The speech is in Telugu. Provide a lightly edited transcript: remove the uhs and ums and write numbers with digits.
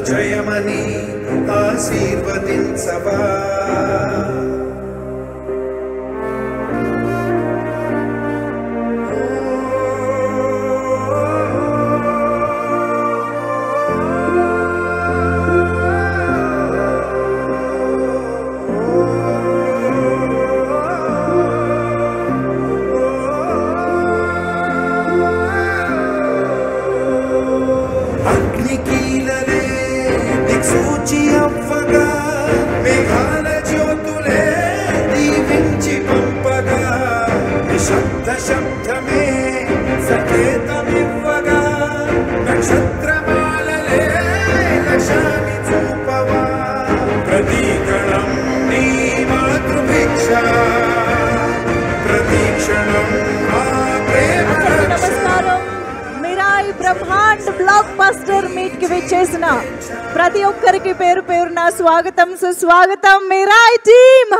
జయమని ఆశీర్వదించవా అగ్నికీలనే దిక్సూచి అవ్వగా మేఘాల జ్యోతులే దీవించి పంపగా నిశ్శబ్ద శబ్దమే సంకేతమివ్వగా నక్షత్రమాలలే లక్ష్యాన్ని చూపవా ప్రతీకణం నీ మాతృభిక్ష ప్రతీక్షణం ఆ ప్రేమ బ్రహ్మాండ బ్లాక్ బస్టర్ మీట్ కి విచ్చేసిన ప్రతి ఒక్కరికి పేరు పేరున స్వాగతం సుస్వాగతం మిరాయ్ టీమ్.